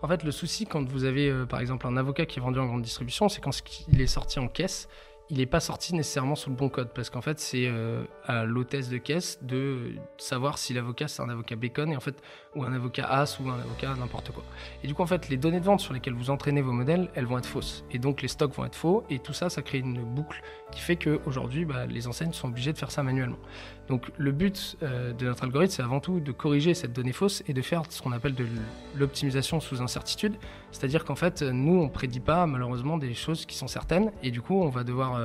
En fait, le souci quand vous avez par exemple un avocat qui est vendu en grande distribution, c'est quand il est sorti en caisse, il n'est pas sorti nécessairement sous le bon code, parce qu'en fait, c'est à l'hôtesse de caisse de savoir si l'avocat, c'est un avocat bacon, et en fait, ou un avocat as, ou un avocat n'importe quoi. Et du coup, en fait, les données de vente sur lesquelles vous entraînez vos modèles, elles vont être fausses. Et donc, les stocks vont être faux, et tout ça, ça crée une boucle qui fait qu'aujourd'hui, les enseignes sont obligées de faire ça manuellement. Donc, le but de notre algorithme, c'est avant tout de corriger cette donnée fausse et de faire ce qu'on appelle de l'optimisation sous incertitude. C'est-à-dire qu'en fait, nous, on ne prédit pas, malheureusement, des choses qui sont certaines, et du coup, on va devoir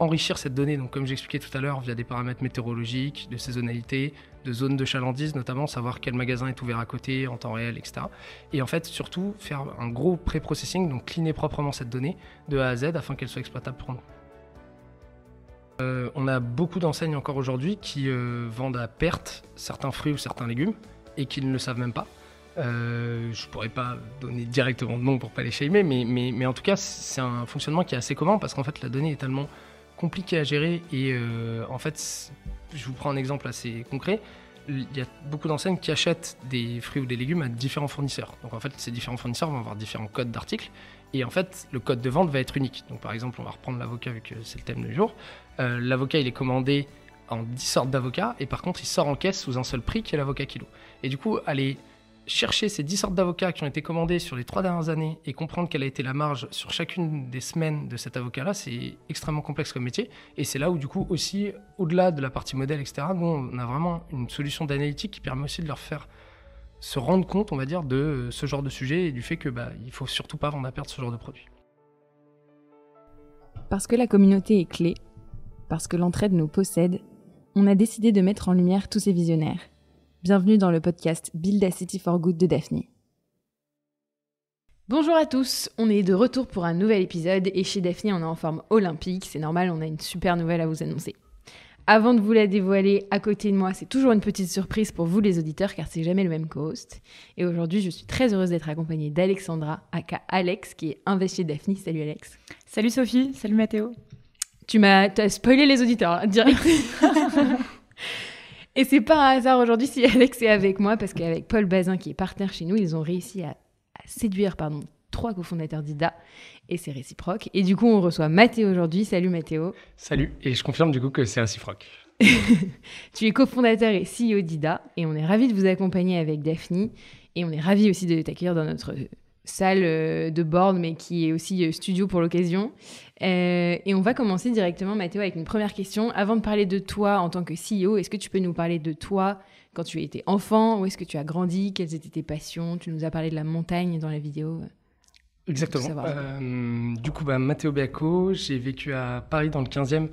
enrichir cette donnée, donc comme j'expliquais tout à l'heure, via des paramètres météorologiques, de saisonnalité, de zones de chalandise, notamment savoir quel magasin est ouvert à côté en temps réel, etc. Et en fait, surtout, faire un gros pré-processing, donc cleaner proprement cette donnée de A à Z afin qu'elle soit exploitable pour nous. On a beaucoup d'enseignes encore aujourd'hui qui vendent à perte certains fruits ou certains légumes et qui ne le savent même pas. Je pourrais pas donner directement de nom pour pas les shamer, mais en tout cas, c'est un fonctionnement qui est assez commun parce qu'en fait, la donnée est tellement compliquée à gérer et en fait, je vous prends un exemple assez concret. Il y a beaucoup d'enseignes qui achètent des fruits ou des légumes à différents fournisseurs. Donc en fait, ces différents fournisseurs vont avoir différents codes d'articles et en fait, le code de vente va être unique. Donc par exemple, on va reprendre l'avocat vu que c'est le thème du jour. L'avocat, il est commandé en 10 sortes d'avocats et par contre, il sort en caisse sous un seul prix qui est l'avocat kilo. Et du coup, aller chercher ces 10 sortes d'avocats qui ont été commandés sur les 3 dernières années et comprendre quelle a été la marge sur chacune des semaines de cet avocat-là, c'est extrêmement complexe comme métier. Et c'est là où, du coup, aussi, au-delà de la partie modèle, etc., nous, on a vraiment une solution d'analytique qui permet aussi de leur faire se rendre compte, on va dire, de ce genre de sujet et du fait que il faut surtout pas vendre à perte ce genre de produit. Parce que la communauté est clé, parce que l'entraide nous possède, on a décidé de mettre en lumière tous ces visionnaires. Bienvenue dans le podcast Build a City for Good de Daphné. Bonjour à tous, on est de retour pour un nouvel épisode et chez Daphné on est en forme olympique, c'est normal, on a une super nouvelle à vous annoncer. Avant de vous la dévoiler, à côté de moi, c'est toujours une petite surprise pour vous les auditeurs car c'est jamais le même co-host. Et aujourd'hui, je suis très heureuse d'être accompagnée d'Alexandra, aka Alex, qui est investie Daphné. Salut Alex. Salut Sophie, salut Mathéo. T'as spoilé les auditeurs, direct. Et c'est pas un hasard aujourd'hui si Alex est avec moi, parce qu'avec Paul Bazin, qui est partenaire chez nous, ils ont réussi à séduire 3 cofondateurs d'IDA, et c'est réciproque. Et du coup, on reçoit Mathéo aujourd'hui. Salut Mathéo. Salut, et je confirme du coup que c'est réciproque. Tu es cofondateur et CEO d'IDA, et on est ravis de vous accompagner avec Daphné, et on est ravis aussi de t'accueillir dans notre salle de board, mais qui est aussi studio pour l'occasion. Et on va commencer directement, Mathéo, avec une première question. Avant de parler de toi en tant que CEO, est-ce que tu peux nous parler de toi quand tu étais enfant? Où est-ce que tu as grandi? Quelles étaient tes passions? Tu nous as parlé de la montagne dans la vidéo. Exactement. Du coup, Mathéo Beaco, j'ai vécu à Paris dans le 15e,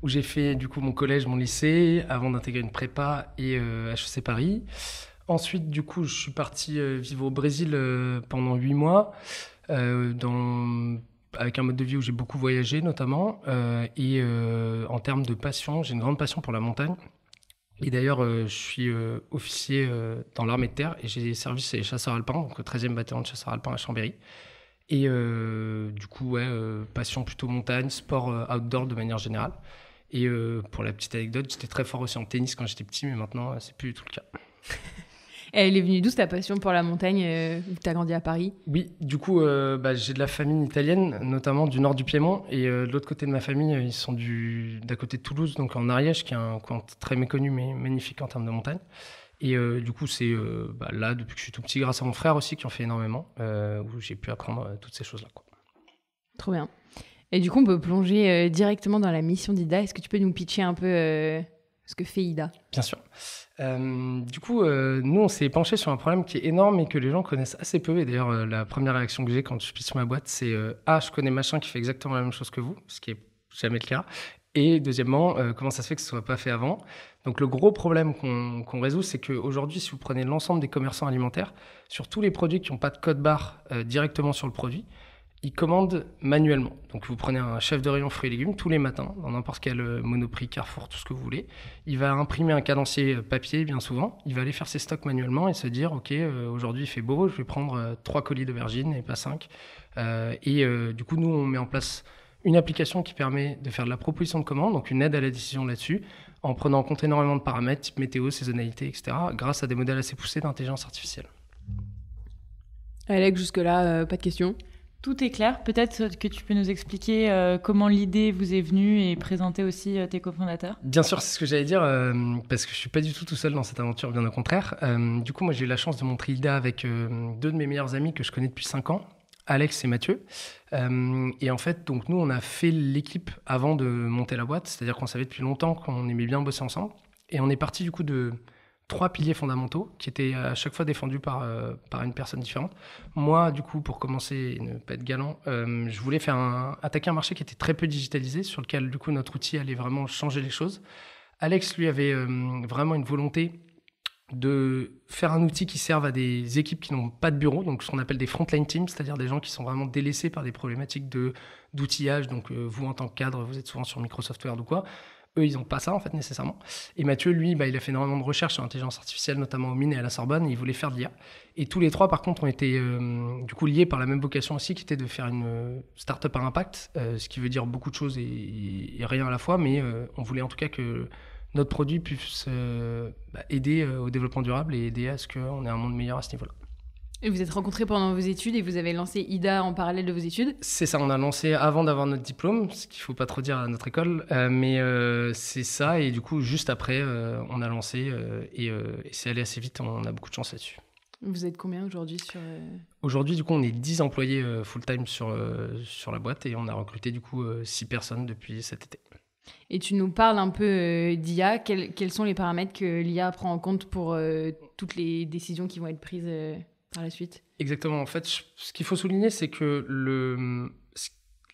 où j'ai fait du coup mon collège, mon lycée, avant d'intégrer une prépa et HEC Paris. Ensuite, du coup, je suis parti vivre au Brésil pendant 8 mois, avec un mode de vie où j'ai beaucoup voyagé notamment. En termes de passion, j'ai une grande passion pour la montagne. Et d'ailleurs, je suis officier dans l'armée de terre et j'ai servi chez les chasseurs alpins, donc le 13e bataillon de chasseurs alpins à Chambéry. Et du coup, passion plutôt montagne, sport outdoor de manière générale. Et pour la petite anecdote, j'étais très fort aussi en tennis quand j'étais petit, mais maintenant, c'est plus du tout le cas. Elle est venue d'où ta passion pour la montagne, vu que tu as grandi à Paris? Oui, du coup, j'ai de la famille italienne, notamment du nord du Piémont. Et de l'autre côté de ma famille, ils sont d'à côté de Toulouse, donc en Ariège, qui est un coin très méconnu, mais magnifique en termes de montagne. Et du coup, c'est là, depuis que je suis tout petit, grâce à mon frère aussi, qui en fait énormément, où j'ai pu apprendre toutes ces choses-là, quoi. Trop bien. Et du coup, on peut plonger directement dans la mission d'IDA. Est-ce que tu peux nous pitcher un peu ce que fait IDA? Bien sûr. Du coup, nous, on s'est penché sur un problème qui est énorme et que les gens connaissent assez peu. Et d'ailleurs, la première réaction que j'ai quand je pitch ma boîte, c'est « Ah, je connais machin qui fait exactement la même chose que vous », ce qui est jamais le cas. Et deuxièmement, comment ça se fait que ce ne soit pas fait avant? Donc le gros problème qu'on résout, c'est qu'aujourd'hui, si vous prenez l'ensemble des commerçants alimentaires, sur tous les produits qui n'ont pas de code barre directement sur le produit, ils commandent manuellement. Donc vous prenez un chef de rayon fruits et légumes tous les matins, dans n'importe quel Monoprix, Carrefour, tout ce que vous voulez. Il va imprimer un cadencier papier bien souvent, il va aller faire ses stocks manuellement et se dire « Ok, aujourd'hui il fait beau, je vais prendre 3 colis d'aubergines et pas 5 ». Du coup, nous, on met en place une application qui permet de faire de la proposition de commande, donc une aide à la décision là-dessus, en prenant en compte énormément de paramètres, type météo, saisonnalité, etc., grâce à des modèles assez poussés d'intelligence artificielle. Alex, jusque-là, pas de questions. Tout est clair. Peut-être que tu peux nous expliquer comment l'idée vous est venue et présenter aussi tes cofondateurs. Bien sûr, c'est ce que j'allais dire, parce que je suis pas du tout seul dans cette aventure, bien au contraire. Du coup, moi, j'ai eu la chance de monter Hilda avec deux de mes meilleurs amis que je connais depuis 5 ans, Alex et Mathieu. Et en fait, donc nous, on a fait l'équipe avant de monter la boîte, c'est-à-dire qu'on savait depuis longtemps qu'on aimait bien bosser ensemble. Et on est parti du coup de 3 piliers fondamentaux qui étaient à chaque fois défendus par une personne différente. Moi, du coup, pour commencer et ne pas être galant, je voulais attaquer un marché qui était très peu digitalisé, sur lequel, du coup, notre outil allait vraiment changer les choses. Alex, lui, avait vraiment une volonté de faire un outil qui serve à des équipes qui n'ont pas de bureau, donc ce qu'on appelle des frontline teams, c'est-à-dire des gens qui sont vraiment délaissés par des problématiques d'outillage. Donc, vous, en tant que cadre, vous êtes souvent sur Microsoft Word ou quoi. Eux, ils n'ont pas ça, en fait, nécessairement. Et Mathieu, lui, il a fait énormément de recherches sur l'intelligence artificielle, notamment au Mines et à la Sorbonne, et il voulait faire de l'IA. Et tous les trois, par contre, ont été du coup liés par la même vocation aussi, qui était de faire une start-up à impact, ce qui veut dire beaucoup de choses et rien à la fois, mais on voulait en tout cas que notre produit puisse aider au développement durable et aider à ce qu'on ait un monde meilleur à ce niveau-là. Et vous êtes rencontrés pendant vos études et vous avez lancé Ida en parallèle de vos études? C'est ça, on a lancé avant d'avoir notre diplôme, ce qu'il ne faut pas trop dire à notre école, mais c'est ça, et du coup, juste après, on a lancé, et c'est allé assez vite, on a beaucoup de chance là-dessus. Vous êtes combien aujourd'hui sur... Aujourd'hui, du coup, on est 10 employés full-time sur la boîte, et on a recruté du coup 6 personnes depuis cet été. Et tu nous parles un peu d'IA, quels sont les paramètres que l'IA prend en compte pour toutes les décisions qui vont être prises par la suite? Exactement. En fait, ce qu'il faut souligner, c'est que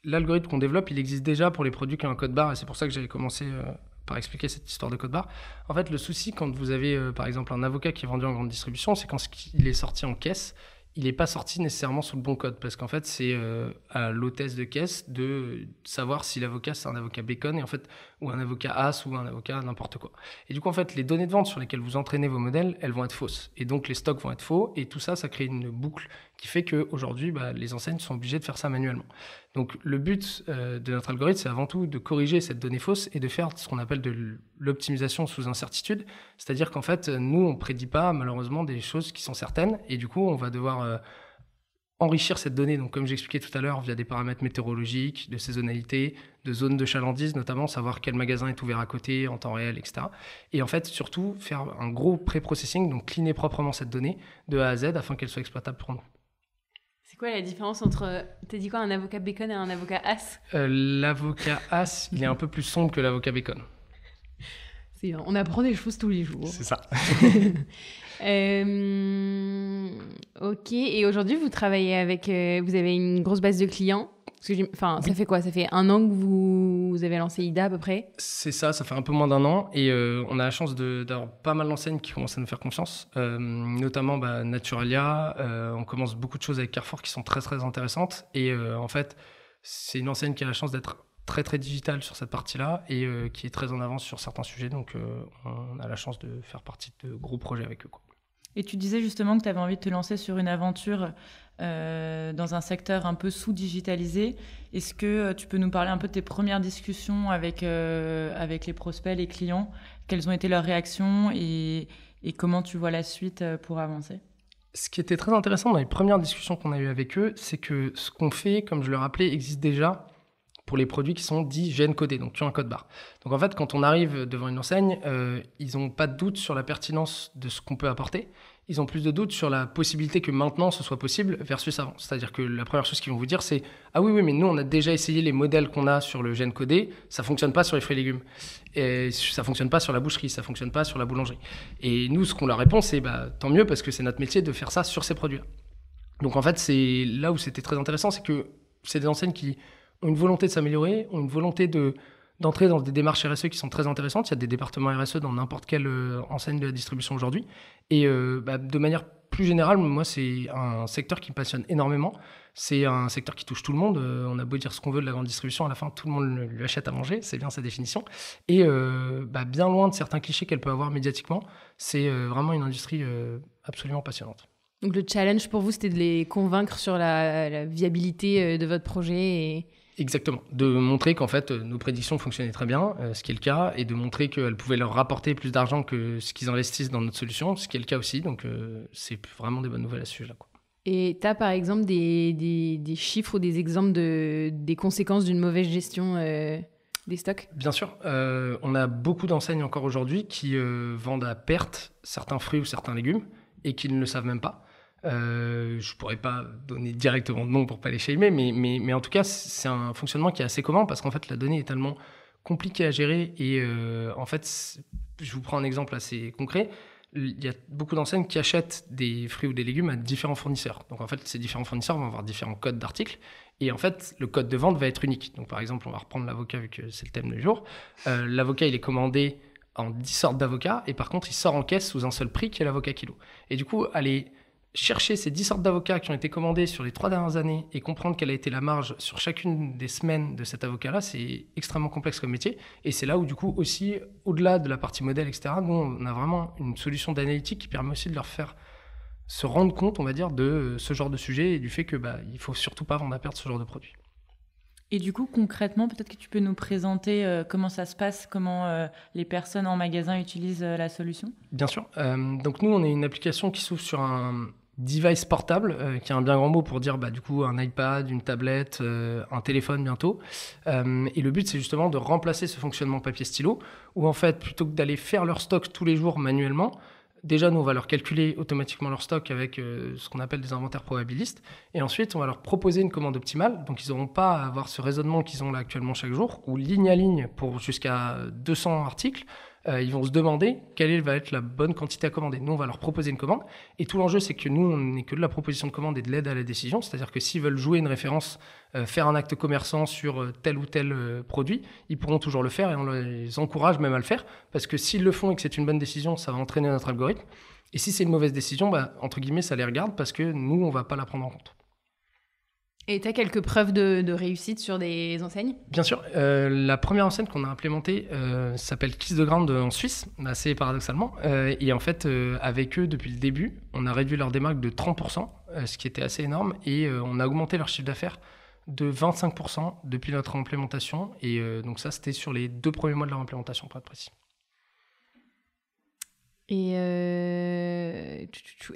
l'algorithme qu'on développe, il existe déjà pour les produits qui ont un code barre, et c'est pour ça que j'avais commencé par expliquer cette histoire de code barre. En fait, le souci, quand vous avez, par exemple, un avocat qui est vendu en grande distribution, c'est quand il est sorti en caisse, il n'est pas sorti nécessairement sous le bon code, parce qu'en fait, c'est à l'hôtesse de caisse de savoir si l'avocat, c'est un avocat bacon, et en fait, ou un avocat as, ou un avocat n'importe quoi. Et du coup, en fait, les données de vente sur lesquelles vous entraînez vos modèles, elles vont être fausses. Et donc, les stocks vont être faux, et tout ça, ça crée une boucle qui fait qu'aujourd'hui, les enseignes sont obligées de faire ça manuellement. Donc, le but de notre algorithme, c'est avant tout de corriger cette donnée fausse et de faire ce qu'on appelle de l'optimisation sous incertitude. C'est-à-dire qu'en fait, nous, on ne prédit pas, malheureusement, des choses qui sont certaines, et du coup, on va devoir enrichir cette donnée, donc comme j'expliquais tout à l'heure, via des paramètres météorologiques, de saisonnalité, de zones de chalandise, notamment savoir quel magasin est ouvert à côté en temps réel, etc. Et en fait, surtout, faire un gros pré-processing, donc cleaner proprement cette donnée de A à Z afin qu'elle soit exploitable pour nous. C'est quoi la différence entre, t'as dit quoi, un avocat bacon et un avocat as? L'avocat as, il est un peu plus sombre que l'avocat bacon. On apprend des choses tous les jours. C'est ça. Ok, et aujourd'hui, vous travaillez avec... vous avez une grosse base de clients? Ça fait quoi? Ça fait 1 an que vous avez lancé Ida à peu près? C'est ça, ça fait un peu moins d'1 an. Et on a la chance d'avoir pas mal d'enseignes qui commencent à nous faire confiance. Notamment Naturalia. On commence beaucoup de choses avec Carrefour qui sont très très intéressantes. Et en fait, c'est une enseigne qui a la chance d'être très très digitale sur cette partie-là et qui est très en avance sur certains sujets. Donc on a la chance de faire partie de gros projets avec eux, quoi. Et tu disais justement que tu avais envie de te lancer sur une aventure dans un secteur un peu sous-digitalisé. Est-ce que tu peux nous parler un peu de tes premières discussions avec les prospects, les clients? Quelles ont été leurs réactions et comment tu vois la suite pour avancer? Ce qui était très intéressant dans les premières discussions qu'on a eues avec eux, c'est que ce qu'on fait, comme je le rappelais, existe déjà pour les produits qui sont dits GN-codés, donc qui ont un code barre. Donc en fait, quand on arrive devant une enseigne, ils n'ont pas de doute sur la pertinence de ce qu'on peut apporter. Ils ont plus de doute sur la possibilité que maintenant ce soit possible versus avant. C'est-à-dire que la première chose qu'ils vont vous dire, c'est « Ah oui, mais nous, on a déjà essayé les modèles qu'on a sur le GN-codé, ça ne fonctionne pas sur les fruits et légumes. Et ça ne fonctionne pas sur la boucherie, ça ne fonctionne pas sur la boulangerie. » Et nous, ce qu'on leur répond, c'est « Tant mieux, parce que c'est notre métier de faire ça sur ces produits-là. » Donc en fait, c'est là où c'était très intéressant, c'est que c'est des enseignes qui ont une volonté de s'améliorer, ont une volonté d'entrer dans des démarches RSE qui sont très intéressantes. Il y a des départements RSE dans n'importe quelle enseigne de la distribution aujourd'hui. Et de manière plus générale, moi, c'est un secteur qui me passionne énormément. C'est un secteur qui touche tout le monde. On a beau dire ce qu'on veut de la grande distribution, à la fin, tout le monde lui achète à manger. C'est bien sa définition. Et bien loin de certains clichés qu'elle peut avoir médiatiquement, c'est vraiment une industrie absolument passionnante. Donc le challenge pour vous, c'était de les convaincre sur la viabilité de votre projet Exactement. De montrer qu'en fait, nos prédictions fonctionnaient très bien, ce qui est le cas, et de montrer qu'elles pouvaient leur rapporter plus d'argent que ce qu'ils investissent dans notre solution, ce qui est le cas aussi. Donc, c'est vraiment des bonnes nouvelles à ce sujet-là, quoi. Et tu as par exemple des chiffres ou des exemples des conséquences d'une mauvaise gestion des stocks? Bien sûr, on a beaucoup d'enseignes encore aujourd'hui qui vendent à perte certains fruits ou certains légumes et qui ne le savent même pas. Je pourrais pas donner directement de nom pour pas les shamer, mais en tout cas, c'est un fonctionnement qui est assez commun parce qu'en fait, la donnée est tellement compliquée à gérer et en fait, je vous prends un exemple assez concret. Il y a beaucoup d'enseignes qui achètent des fruits ou des légumes à différents fournisseurs. Donc en fait, ces différents fournisseurs vont avoir différents codes d'articles et en fait, le code de vente va être unique. Donc par exemple, on va reprendre l'avocat vu que c'est le thème du jour. L'avocat, il est commandé en 10 sortes d'avocats et par contre, il sort en caisse sous un seul prix qui est l'avocat kilo. Et du coup, aller chercher ces 10 sortes d'avocats qui ont été commandés sur les 3 dernières années et comprendre quelle a été la marge sur chacune des semaines de cet avocat-là, c'est extrêmement complexe comme métier. Et c'est là où, du coup, aussi, au-delà de la partie modèle, etc., nous, on a vraiment une solution d'analytique qui permet aussi de leur faire se rendre compte, on va dire, de ce genre de sujet et du fait que il faut surtout pas vendre à perte ce genre de produit. Et du coup, concrètement, peut-être que tu peux nous présenter comment ça se passe, comment les personnes en magasin utilisent la solution? Bien sûr. Donc nous, on est une application qui s'ouvre sur un device portable, qui est un bien grand mot pour dire du coup un iPad, une tablette, un téléphone bientôt. Et le but, c'est justement de remplacer ce fonctionnement papier-stylo, où en fait, plutôt que d'aller faire leur stock tous les jours manuellement, déjà, nous, on va leur calculer automatiquement leur stock avec ce qu'on appelle des inventaires probabilistes. Et ensuite, on va leur proposer une commande optimale. Donc, ils n'auront pas à avoir ce raisonnement qu'ils ont là actuellement chaque jour, où ligne à ligne, pour jusqu'à 200 articles, ils vont se demander quelle va être la bonne quantité à commander. Nous, on va leur proposer une commande. Et tout l'enjeu, c'est que nous, on n'est que de la proposition de commande et de l'aide à la décision. C'est-à-dire que s'ils veulent jouer une référence, faire un acte commerçant sur tel ou tel produit, ils pourront toujours le faire et on les encourage même à le faire. Parce que s'ils le font et que c'est une bonne décision, ça va entraîner notre algorithme. Et si c'est une mauvaise décision, entre guillemets, ça les regarde parce que nous, on ne va pas la prendre en compte. Et tu as quelques preuves de réussite sur des enseignes? Bien sûr. La première enseigne qu'on a implémentée s'appelle Kiss the Ground en Suisse, assez paradoxalement. Et en fait, avec eux, depuis le début, on a réduit leur démarque de 30%, ce qui était assez énorme. Et on a augmenté leur chiffre d'affaires de 25% depuis notre implémentation. Et donc ça, c'était sur les 2 premiers mois de leur implémentation, pour être précis. Et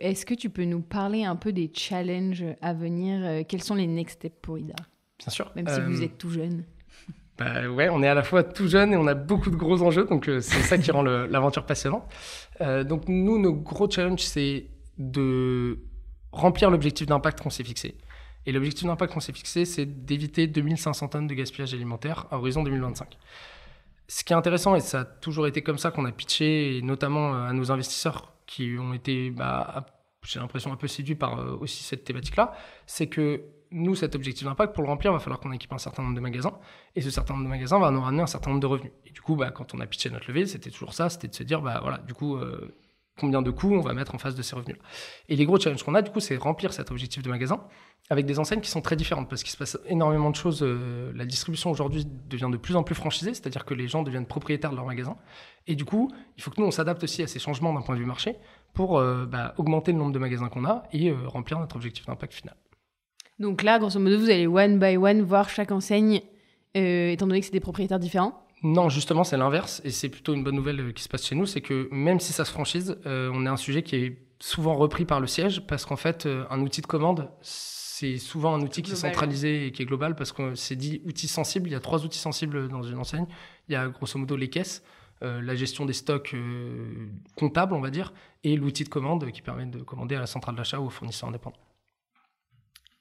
est-ce que tu peux nous parler un peu des challenges à venir? Quels sont les next steps pour Ida? Bien sûr. Même si vous êtes tout jeune. Ouais, on est à la fois tout jeune et on a beaucoup de gros enjeux, donc c'est ça qui rend l'aventure passionnante. Donc nous, nos gros challenges, c'est de remplir l'objectif d'impact qu'on s'est fixé. Et l'objectif d'impact qu'on s'est fixé, c'est d'éviter 2500 tonnes de gaspillage alimentaire à horizon 2025. Ce qui est intéressant, et ça a toujours été comme ça qu'on a pitché, et notamment à nos investisseurs qui ont été, j'ai l'impression, un peu séduits par aussi cette thématique-là, c'est que nous, cet objectif d'impact, pour le remplir, il va falloir qu'on équipe un certain nombre de magasins, et ce certain nombre de magasins va nous ramener un certain nombre de revenus. Et du coup, quand on a pitché notre levée, c'était toujours ça, c'était de se dire, combien de coûts on va mettre en face de ces revenus-là. Et les gros challenges qu'on a, du coup, c'est remplir cet objectif de magasin avec des enseignes qui sont très différentes parce qu'il se passe énormément de choses. La distribution aujourd'hui devient de plus en plus franchisée, c'est-à-dire que les gens deviennent propriétaires de leur magasin. Et du coup, il faut que nous, on s'adapte aussi à ces changements d'un point de vue marché pour augmenter le nombre de magasins qu'on a et remplir notre objectif d'impact final. Donc là, grosso modo, vous allez one by one voir chaque enseigne, étant donné que c'est des propriétaires différents? Non, justement, c'est l'inverse. Et c'est plutôt une bonne nouvelle qui se passe chez nous, c'est que même si ça se franchise, on a un sujet qui est souvent repris par le siège parce qu'en fait, un outil de commande, c'est souvent un outil qui est centralisé et qui est global parce que c'est dit outil sensible. Il y a 3 outils sensibles dans une enseigne. Il y a grosso modo les caisses, la gestion des stocks comptables, on va dire, et l'outil de commande qui permet de commander à la centrale d'achat ou au fournisseur indépendant.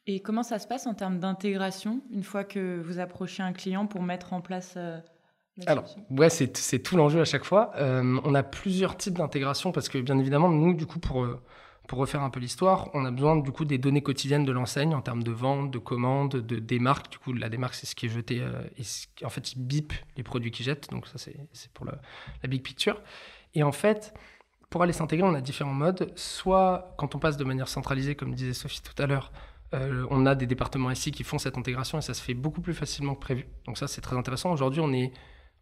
Et comment ça se passe en termes d'intégration une fois que vous approchez un client pour mettre en place Alors, ouais, c'est tout l'enjeu à chaque fois. On a plusieurs types d'intégration parce que, bien évidemment, nous, du coup, pour refaire un peu l'histoire, on a besoin, du coup, des données quotidiennes de l'enseigne en termes de vente, de commande, de démarque. Du coup, la démarque, c'est ce qui est jeté. En fait, ils bipent les produits qu'ils jettent. Donc, ça, c'est pour la big picture. Et en fait, pour aller s'intégrer, on a différents modes. Soit, quand on passe de manière centralisée, comme disait Sophie tout à l'heure, on a des départements SI qui font cette intégration et ça se fait beaucoup plus facilement que prévu. Donc ça, c'est très intéressant. Aujourd'hui,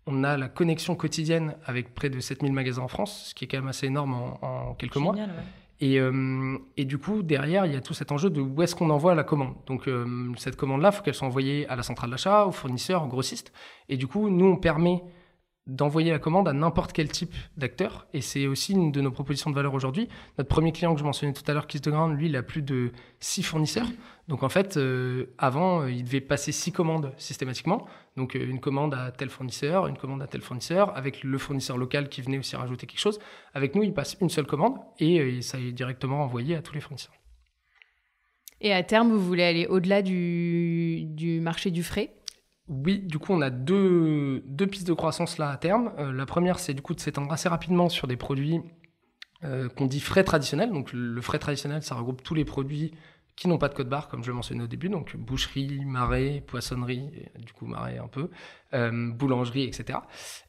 on a la connexion quotidienne avec près de 7000 magasins en France, ce qui est quand même assez énorme en quelques mois. Génial, ouais. Et du coup, derrière, il y a tout cet enjeu de où est-ce qu'on envoie la commande. Donc, cette commande-là, il faut qu'elle soit envoyée à la centrale d'achat, aux fournisseurs, aux grossistes. Et du coup, nous, on permet d'envoyer la commande à n'importe quel type d'acteur. Et c'est aussi une de nos propositions de valeur aujourd'hui. Notre premier client que je mentionnais tout à l'heure, Kiss the Ground, lui, il a plus de 6 fournisseurs. Donc en fait, avant, il devait passer 6 commandes systématiquement. Donc une commande à tel fournisseur, une commande à tel fournisseur, avec le fournisseur local qui venait aussi rajouter quelque chose. Avec nous, il passe une seule commande et ça est directement envoyé à tous les fournisseurs. Et à terme, vous voulez aller au-delà du marché du frais ? Oui, du coup, on a deux pistes de croissance là à terme. La première, c'est du coup de s'étendre assez rapidement sur des produits qu'on dit frais traditionnels. Donc le frais traditionnel, ça regroupe tous les produits qui n'ont pas de code barre, comme je le mentionnais au début, donc boucherie, marais, poissonnerie, du coup marais un peu, boulangerie, etc.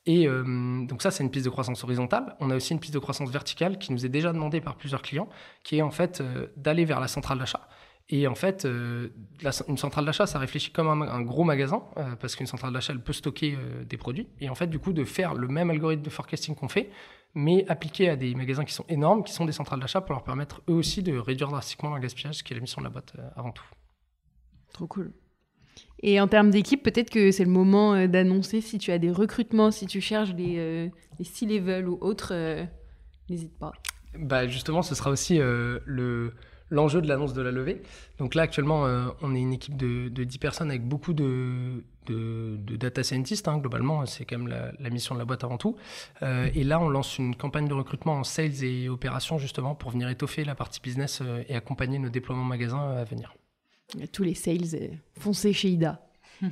Et donc ça, c'est une piste de croissance horizontale. On a aussi une piste de croissance verticale qui nous est déjà demandée par plusieurs clients, qui est en fait d'aller vers la centrale d'achat. Et en fait, une centrale d'achat, ça réfléchit comme un gros magasin, parce qu'une centrale d'achat, elle peut stocker des produits. Et en fait, du coup, de faire le même algorithme de forecasting qu'on fait, mais appliqué à des magasins qui sont énormes, qui sont des centrales d'achat, pour leur permettre eux aussi de réduire drastiquement leur gaspillage, ce qui est la mission de la boîte avant tout. Trop cool. Et en termes d'équipe, peut-être que c'est le moment d'annoncer si tu as des recrutements, si tu cherches des C-level ou autres, n'hésite pas. Bah justement, ce sera aussi l'enjeu de l'annonce de la levée. Donc là, actuellement, on est une équipe de 10 personnes avec beaucoup de data scientists. Globalement, c'est quand même la mission de la boîte avant tout. Et là, on lance une campagne de recrutement en sales et opérations, justement, pour venir étoffer la partie business et accompagner nos déploiements magasins à venir. Tous les sales, foncez chez Ida.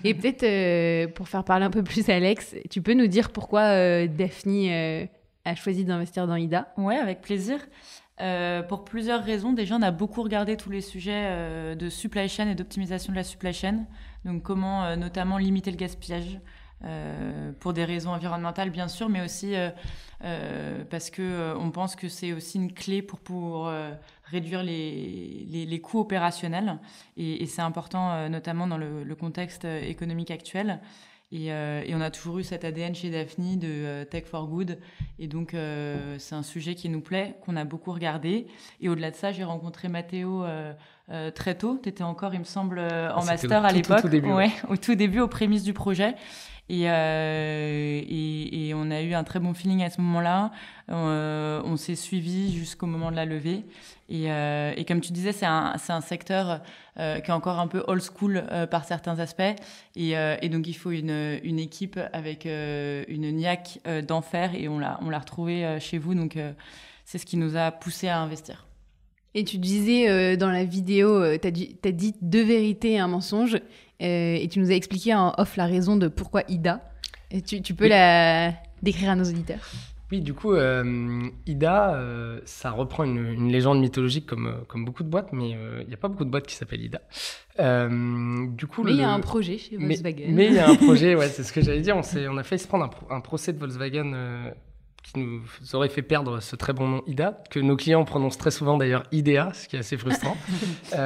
Et peut-être, pour faire parler un peu plus Alex, tu peux nous dire pourquoi Daphni a choisi d'investir dans Ida ? Ouais, avec plaisir. Pour plusieurs raisons. Déjà, on a beaucoup regardé tous les sujets de supply chain et d'optimisation de la supply chain. Donc, comment notamment limiter le gaspillage pour des raisons environnementales, bien sûr, mais aussi parce qu'on pense que c'est aussi une clé pour réduire les coûts opérationnels. Et c'est important, notamment dans le contexte économique actuel. Et on a toujours eu cet ADN chez Daphni de Tech for Good. Et donc, c'est un sujet qui nous plaît, qu'on a beaucoup regardé. Et au-delà de ça, j'ai rencontré Mathéo très tôt. Tu étais encore, il me semble, en master à l'époque. Au tout début, aux prémices du projet. Et on a eu un très bon feeling à ce moment-là. On s'est suivis jusqu'au moment de la levée. Et comme tu disais, c'est un secteur qui est encore un peu old school par certains aspects. Et donc, il faut une équipe avec une niaque d'enfer. Et on l'a retrouvée chez vous. Donc, c'est ce qui nous a poussé à investir. Et tu disais dans la vidéo, t'as dit 2 vérités et un mensonge. Et tu nous as expliqué en off la raison de pourquoi Ida. Et tu peux la décrire à nos auditeurs ? Oui, du coup, Ida, ça reprend une légende mythologique comme beaucoup de boîtes, mais il n'y a pas beaucoup de boîtes qui s'appellent Ida. Du coup, mais il y a un projet chez Volkswagen. Mais il y a un projet, ouais, c'est ce que j'allais dire. On a failli se prendre un procès de Volkswagen qui nous aurait fait perdre ce très bon nom Ida, que nos clients prononcent très souvent d'ailleurs IDEA, ce qui est assez frustrant.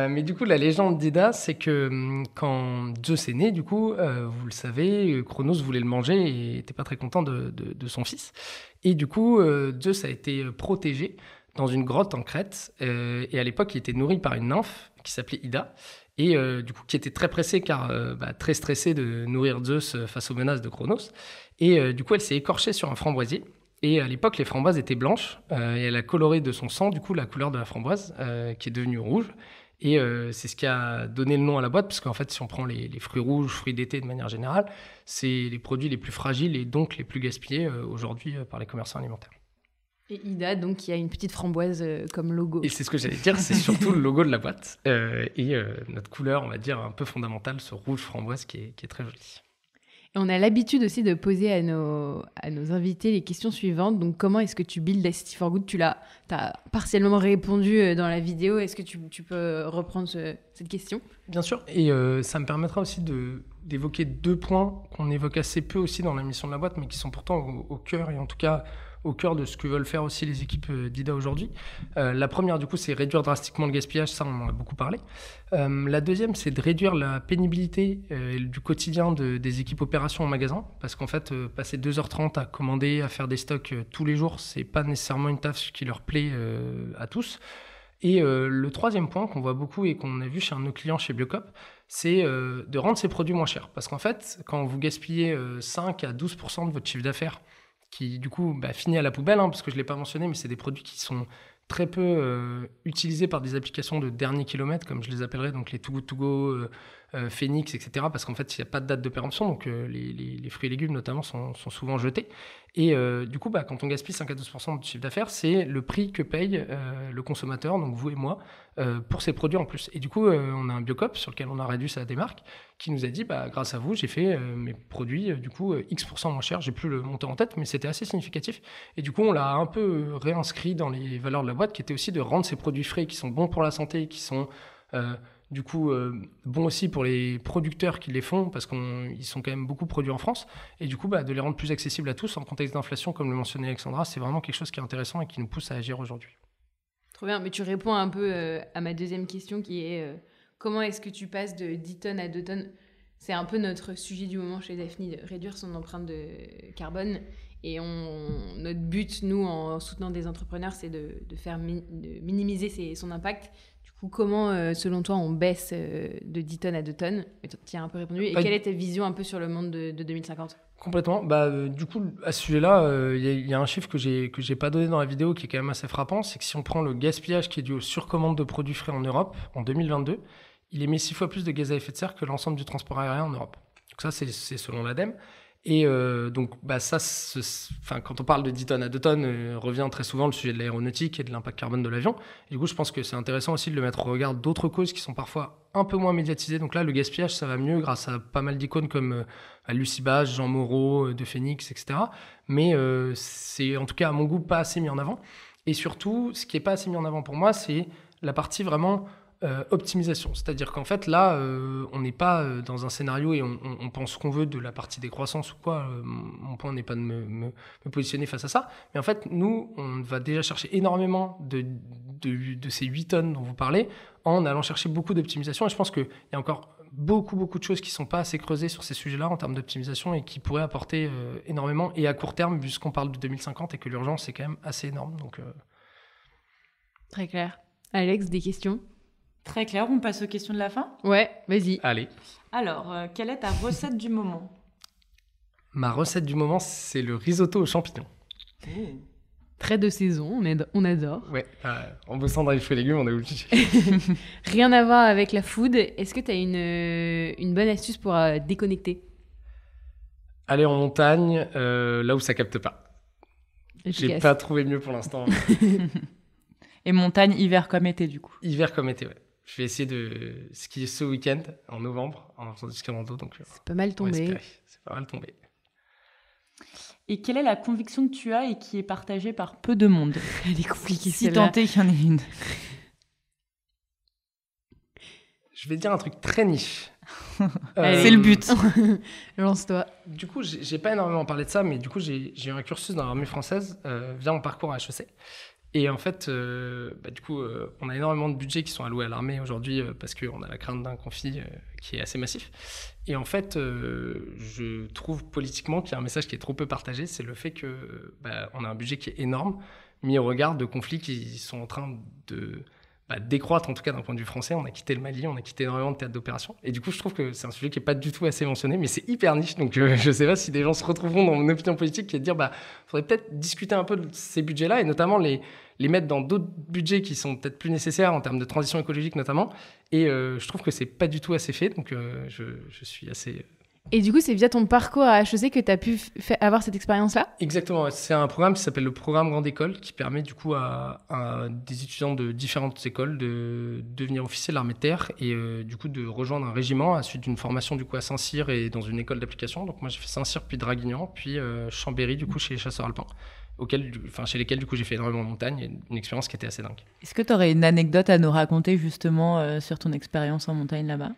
Mais du coup, la légende d'Ida, c'est que quand Zeus est né, du coup, vous le savez, Chronos voulait le manger et n'était pas très content de son fils. Et du coup, Zeus a été protégé dans une grotte en Crète. Et à l'époque, il était nourri par une nymphe qui s'appelait Ida. Et du coup, qui était très pressée, car très stressée de nourrir Zeus face aux menaces de Chronos. Et du coup, elle s'est écorchée sur un framboisier. Et à l'époque, les framboises étaient blanches, et elle a coloré de son sang, du coup, la couleur de la framboise, qui est devenue rouge. Et c'est ce qui a donné le nom à la boîte, parce qu'en fait, si on prend les fruits rouges, fruits d'été de manière générale, c'est les produits les plus fragiles et donc les plus gaspillés aujourd'hui par les commerçants alimentaires. Et Ida, donc, qui a une petite framboise comme logo. Et c'est ce que j'allais dire, c'est surtout le logo de la boîte. Et notre couleur, on va dire, un peu fondamentale, ce rouge framboise qui est très joli. Et on a l'habitude aussi de poser à nos invités les questions suivantes. Donc, comment est-ce que tu builds City for Good ? Tu as partiellement répondu dans la vidéo. Est-ce que tu peux reprendre cette question ? Bien sûr. Et ça me permettra aussi d'évoquer 2 points qu'on évoque assez peu aussi dans la mission de la boîte, mais qui sont pourtant au cœur, et en tout cas au cœur de ce que veulent faire aussi les équipes d'Ida aujourd'hui. La première, du coup, c'est réduire drastiquement le gaspillage. Ça, on en a beaucoup parlé. La deuxième, c'est de réduire la pénibilité du quotidien des équipes opérations en magasin. Parce qu'en fait, passer 2h30 à commander, à faire des stocks tous les jours, c'est pas nécessairement une tâche qui leur plaît à tous. Et le troisième point qu'on voit beaucoup et qu'on a vu chez un de nos clients chez Biocop, c'est de rendre ces produits moins chers. Parce qu'en fait, quand vous gaspillez 5 à 12% de votre chiffre d'affaires qui du coup finit à la poubelle, parce que je ne l'ai pas mentionné, mais c'est des produits qui sont très peu utilisés par des applications de dernier kilomètre, comme je les appellerais, donc les Too Good To Go, Phoenix, etc. Parce qu'en fait, il n'y a pas de date de péremption, donc les fruits et légumes notamment sont souvent jetés. Et du coup, quand on gaspille 5 à 12% de chiffre d'affaires, c'est le prix que paye le consommateur, donc vous et moi, pour ces produits en plus. Et du coup, on a un Biocoop sur lequel on a réduit sa démarque, qui nous a dit, grâce à vous, j'ai fait mes produits du coup X% moins chers. J'ai plus le montant en tête, mais c'était assez significatif. Et du coup, on l'a un peu réinscrit dans les valeurs de la boîte, qui était aussi de rendre ces produits frais, qui sont bons pour la santé, qui sont du coup bons aussi pour les producteurs qui les font, parce qu'ils sont quand même beaucoup produits en France, et du coup de les rendre plus accessibles à tous en contexte d'inflation, comme le mentionnait Alexandra, c'est vraiment quelque chose qui est intéressant et qui nous pousse à agir aujourd'hui. Trop bien, mais tu réponds un peu à ma deuxième question qui est comment est-ce que tu passes de 10 tonnes à 2 tonnes? C'est un peu notre sujet du moment chez Daphni, de réduire son empreinte de carbone. Et notre but, nous, en soutenant des entrepreneurs, c'est de minimiser son impact. Du coup, comment, selon toi, on baisse de 10 tonnes à 2 tonnes? Tu as un peu répondu. Et quelle est ta vision un peu sur le monde de 2050? Complètement. Du coup, à ce sujet-là, il y a un chiffre que j'ai pas donné dans la vidéo qui est quand même assez frappant, c'est que si on prend le gaspillage qui est dû aux surcommandes de produits frais en Europe, en 2022, il émet 6 fois plus de gaz à effet de serre que l'ensemble du transport aérien en Europe. Donc ça, c'est selon l'ADEME. Et donc, quand on parle de 10 tonnes à 2 tonnes, revient très souvent le sujet de l'aéronautique et de l'impact carbone de l'avion. Et du coup, je pense que c'est intéressant aussi de le mettre au regard d'autres causes qui sont parfois un peu moins médiatisées. Donc là, le gaspillage, ça va mieux grâce à pas mal d'icônes comme Lucie Bage, Jean Moreau, de Phoenix, etc. Mais c'est en tout cas, à mon goût, pas assez mis en avant. Et surtout, ce qui n'est pas assez mis en avant pour moi, c'est la partie vraiment optimisation. C'est-à-dire qu'en fait, là, on n'est pas dans un scénario et on pense ce qu'on veut de la partie décroissance ou quoi. Mon point n'est pas de me positionner face à ça. Mais en fait, nous, on va déjà chercher énormément de ces 8 tonnes dont vous parlez en allant chercher beaucoup d'optimisation. Et je pense qu'il y a encore beaucoup de choses qui ne sont pas assez creusées sur ces sujets-là en termes d'optimisation et qui pourraient apporter énormément. Et à court terme, puisqu'on parle de 2050 et que l'urgence est quand même assez énorme. Donc, Très clair. Alex, des questions? Très clair, on passe aux questions de la fin? Ouais, vas-y. Allez. Alors, quelle est ta recette du moment? Ma recette du moment, c'est le risotto aux champignons. Très de saison, on adore. Ouais, en bossant dans les fruits et légumes, on est obligé. Rien à voir avec la food. Est-ce que tu as une bonne astuce pour déconnecter? Aller en montagne, là où ça capte pas. J'ai pas trouvé mieux pour l'instant. Et montagne, hiver comme été, du coup? Hiver comme été, ouais. Je vais essayer de skier ce week-end, en novembre, en faisant du ski rando. C'est pas mal tombé. C'est pas mal tombé. Et quelle est la conviction que tu as et qui est partagée par peu de monde? Elle est compliquée, si tant est qu'il y en ait une. Je vais dire un truc très niche. C'est le but. Lance-toi. Du coup, j'ai pas énormément parlé de ça, mais du coup, j'ai eu un cursus dans l'armée française via mon parcours à HEC. Et en fait, du coup, on a énormément de budgets qui sont alloués à l'armée aujourd'hui parce qu'on a la crainte d'un conflit qui est assez massif. Et en fait, je trouve politiquement qu'il y a un message qui est trop peu partagé, c'est le fait que on a un budget qui est énorme, mis au regard de conflits qui sont en train de décroître, en tout cas d'un point de vue français. On a quitté le Mali, on a quitté énormément de théâtres d'opération. Et du coup, je trouve que c'est un sujet qui n'est pas du tout assez mentionné, mais c'est hyper niche. Donc, je ne sais pas si des gens se retrouveront dans mon opinion politique qui est de dire faudrait peut-être discuter un peu de ces budgets-là et notamment les mettre dans d'autres budgets qui sont peut-être plus nécessaires en termes de transition écologique notamment. Et je trouve que c'est pas du tout assez fait. Donc, je suis assez... Et du coup, c'est via ton parcours à HEC que tu as pu avoir cette expérience-là? Exactement. C'est un programme qui s'appelle le programme Grande École qui permet du coup à des étudiants de différentes écoles de devenir officiers de l'armée de terre et du coup de rejoindre un régiment à la suite d'une formation du coup à Saint-Cyr et dans une école d'application. Donc moi j'ai fait Saint-Cyr puis Draguignan puis Chambéry du coup chez les chasseurs alpins chez lesquels du coup j'ai fait énormément de montagne et une expérience qui était assez dingue. Est-ce que tu aurais une anecdote à nous raconter justement sur ton expérience en montagne là-bas?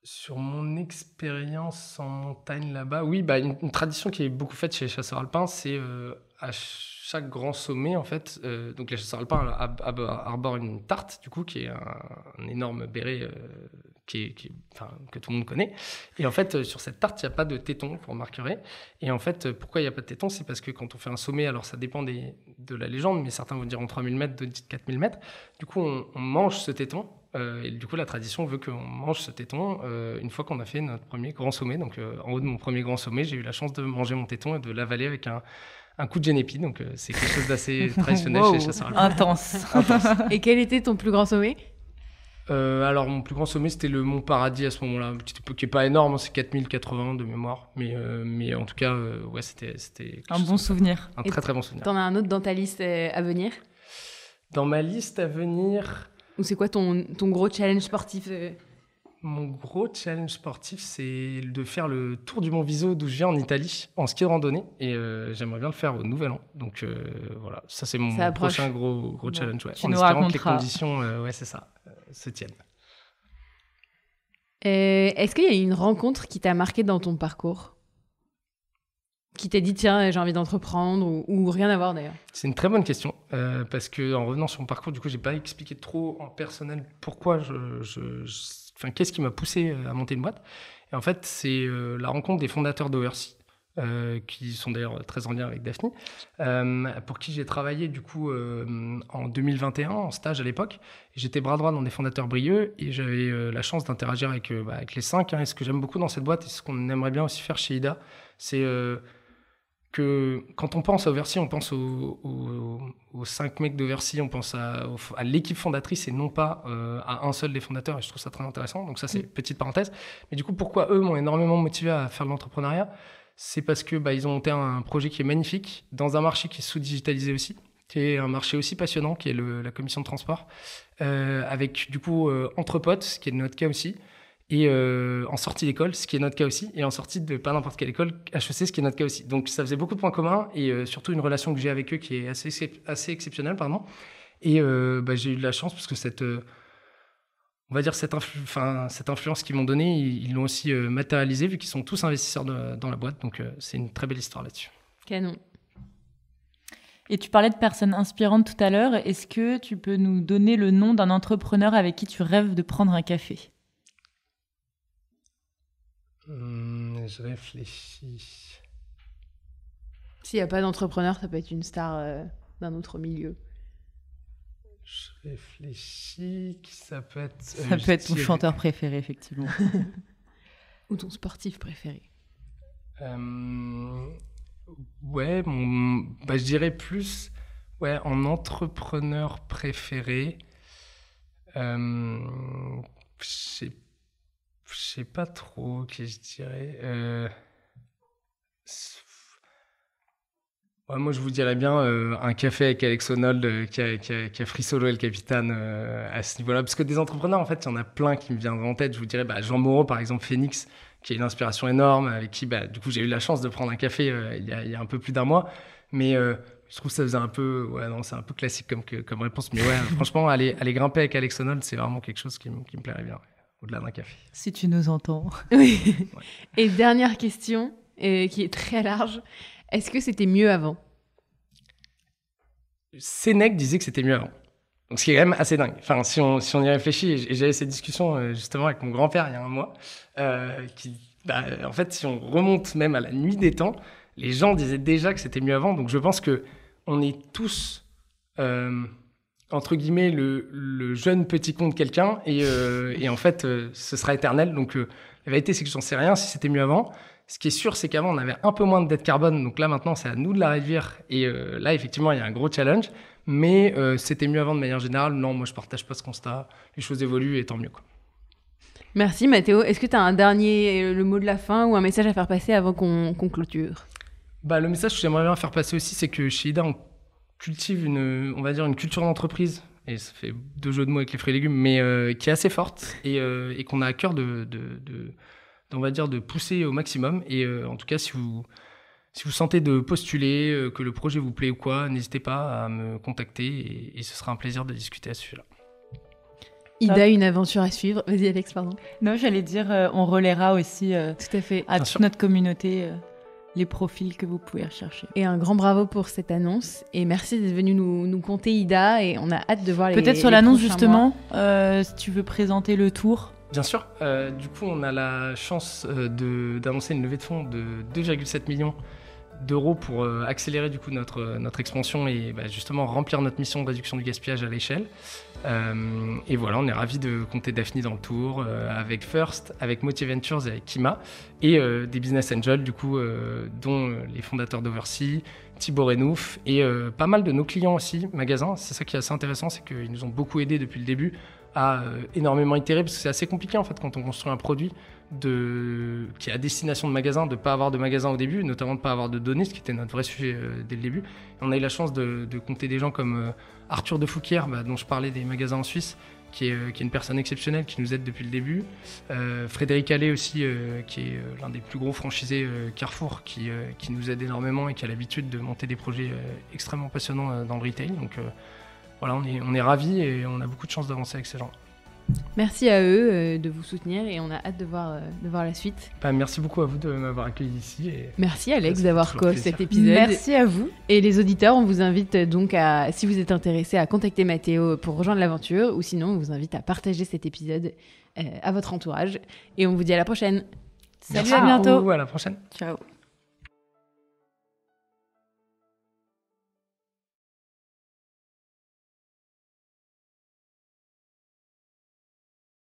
Sur mon expérience en montagne là-bas, oui, une tradition qui est beaucoup faite chez les chasseurs alpins, c'est à chaque grand sommet, en fait, donc les chasseurs alpins arborent une tarte, du coup, qui est un énorme béret que tout le monde connaît. Et en fait, sur cette tarte, il n'y a pas de téton, vous remarquerez. Et en fait, pourquoi il n'y a pas de téton? C'est parce que quand on fait un sommet, alors ça dépend de la légende, mais certains vont dire en 3000 mètres, d'autres disent 4000 mètres. Du coup, on mange ce téton. Et du coup, la tradition veut qu'on mange ce téton une fois qu'on a fait notre premier grand sommet. Donc, en haut de mon premier grand sommet, j'ai eu la chance de manger mon téton et de l'avaler avec un coup de génépi, donc c'est quelque chose d'assez traditionnel chez les chasseurs alpins. Intense. Et quel était ton plus grand sommet? Alors, mon plus grand sommet, c'était le Mont Paradis à ce moment-là, qui est pas énorme, hein, c'est 4080 de mémoire, mais en tout cas, ouais, c'était Un bon souvenir. Un très très bon souvenir. T'en as un autre dans ta liste à venir? Dans ma liste à venir... Ou c'est quoi ton gros challenge sportif? Mon gros challenge sportif, c'est de faire le tour du Mont Viso d'où je viens en Italie, en ski de randonnée, et j'aimerais bien le faire au Nouvel An. Donc voilà, ça c'est mon prochain gros challenge. Ouais. Tu en nous espérant raconteras. que les conditions, ouais, c'est ça, se tiennent. Est-ce qu'il y a une rencontre qui t'a marqué dans ton parcours? Qui t'a dit, tiens, j'ai envie d'entreprendre, ou rien à voir d'ailleurs? C'est une très bonne question, parce qu'en revenant sur mon parcours, du coup, j'ai pas expliqué trop en personnel pourquoi enfin, qu'est-ce qui m'a poussé à monter une boîte. Et en fait, c'est la rencontre des fondateurs d'Oversea, qui sont d'ailleurs très en lien avec Daphni, pour qui j'ai travaillé du coup en 2021 en stage à l'époque. Et j'étais bras droit dans des fondateurs Brieux et j'avais la chance d'interagir avec les 5. Et ce que j'aime beaucoup dans cette boîte et ce qu'on aimerait bien aussi faire chez Ida, c'est que quand on pense à Oversea, on pense aux 5 mecs d'Oversea, on pense à l'équipe fondatrice et non pas à un seul des fondateurs. Et je trouve ça très intéressant. Donc ça, c'est une petite parenthèse. Mais du coup, pourquoi eux m'ont énormément motivé à faire de l'entrepreneuriat? C'est parce que ils ont monté un projet qui est magnifique, dans un marché qui est sous-digitalisé aussi, qui est un marché aussi passionnant, qui est la commission de transport, avec du coup entre potes, ce qui est notre cas aussi, et en sortie d'école, ce qui est notre cas aussi, et en sortie de pas n'importe quelle école, HEC, ce qui est notre cas aussi. Donc ça faisait beaucoup de points communs, et surtout une relation que j'ai avec eux qui est assez exceptionnelle, pardon. Et j'ai eu de la chance parce que on va dire cette influence qu'ils m'ont donnée, ils l'ont aussi matérialisée, vu qu'ils sont tous investisseurs dans la boîte. Donc c'est une très belle histoire là-dessus. Canon. Et tu parlais de personnes inspirantes tout à l'heure. Est-ce que tu peux nous donner le nom d'un entrepreneur avec qui tu rêves de prendre un café? Je réfléchis. S'il n'y a pas d'entrepreneur, ça peut être une star d'un autre milieu. Je réfléchis, qui ça peut être... Ça peut être ton chanteur préféré, effectivement. Ou ton sportif préféré. Ouais, je dirais plus en entrepreneur préféré. Je sais pas trop qui je dirais. Moi, je vous dirais bien un café avec Alex Honnold qui a free solo El Capitan à ce niveau-là. Parce que des entrepreneurs, en fait, il y en a plein qui me viennent en tête. Je vous dirais Jean Moreau, par exemple, Phoenix, qui est une inspiration énorme, avec qui, du coup, j'ai eu la chance de prendre un café il y a un peu plus d'un mois. Mais je trouve que ça faisait un peu... Ouais, non, c'est un peu classique comme réponse. Mais ouais, franchement, aller grimper avec Alex Honnold, c'est vraiment quelque chose qui me plairait bien, au-delà d'un café. Si tu nous entends. Oui. Ouais. Et dernière question, qui est très large. Est-ce que c'était mieux avant? Sénèque disait que c'était mieux avant. Donc, ce qui est quand même assez dingue. Enfin, si on y réfléchit, et j'avais cette discussion justement avec mon grand-père il y a un mois, en fait, si on remonte même à la nuit des temps, les gens disaient déjà que c'était mieux avant. Donc, je pense qu'on est tous, entre guillemets, le jeune petit con de quelqu'un, et en fait, ce sera éternel. Donc, la vérité, c'est que j'en sais rien si c'était mieux avant. Ce qui est sûr, c'est qu'avant, on avait un peu moins de dette carbone. Donc là, maintenant, c'est à nous de la réduire. Et là, effectivement, il y a un gros challenge. Mais c'était mieux avant de manière générale. Non, moi, je ne partage pas ce constat. Les choses évoluent et tant mieux, quoi. Merci, Mathéo. Est-ce que tu as le mot de la fin ou un message à faire passer avant qu'on clôture? Le message que j'aimerais bien faire passer aussi, c'est que chez Ida, on cultive on va dire une culture d'entreprise. Et ça fait 2 jeux de mots avec les fruits et légumes, mais qui est assez forte et qu'on a à cœur on va dire de pousser au maximum. Et en tout cas, si vous sentez de postuler, que le projet vous plaît ou quoi, n'hésitez pas à me contacter et ce sera un plaisir de discuter à ce sujet-là. Ida, une aventure à suivre. Vas-y, Alex, pardon. Non, j'allais dire, on relaiera aussi tout à fait à toute notre communauté les profils que vous pouvez rechercher. Et un grand bravo pour cette annonce. Et merci d'être venu nous conter, Ida. Et on a hâte de voir Peut-être sur l'annonce, justement, si tu veux présenter le tour. Bien sûr. Du coup, on a la chance d'annoncer une levée de fonds de 2,7 millions d'euros pour accélérer du coup notre expansion et justement remplir notre mission de réduction du gaspillage à l'échelle. Et voilà, on est ravis de compter Daphni dans le tour, avec First, avec Motive Ventures et avec Kima, et des business angels du coup, dont les fondateurs d'Oversea, Thibaut Renouf, et pas mal de nos clients aussi, magasins. C'est ça qui est assez intéressant, c'est qu'ils nous ont beaucoup aidés depuis le début à énormément itérer, parce que c'est assez compliqué en fait quand on construit un produit qui est à destination de magasin, de ne pas avoir de magasin au début, notamment de ne pas avoir de données, ce qui était notre vrai sujet dès le début. Et on a eu la chance de compter des gens comme Arthur de Fouquier, dont je parlais des magasins en Suisse, qui est une personne exceptionnelle, qui nous aide depuis le début. Frédéric Allais aussi, qui est l'un des plus gros franchisés Carrefour, qui nous aide énormément et qui a l'habitude de monter des projets extrêmement passionnants dans le retail. Donc voilà, on est ravis et on a beaucoup de chance d'avancer avec ces gens. Merci à eux de vous soutenir et on a hâte de voir la suite. Merci beaucoup à vous de m'avoir accueilli ici. Merci Alex d'avoir co-host cet épisode. Merci à vous. Et les auditeurs, on vous invite donc si vous êtes intéressés, à contacter Mathéo pour rejoindre l'aventure, ou sinon on vous invite à partager cet épisode à votre entourage. Et on vous dit à la prochaine. Salut, à bientôt. À la prochaine. Ciao.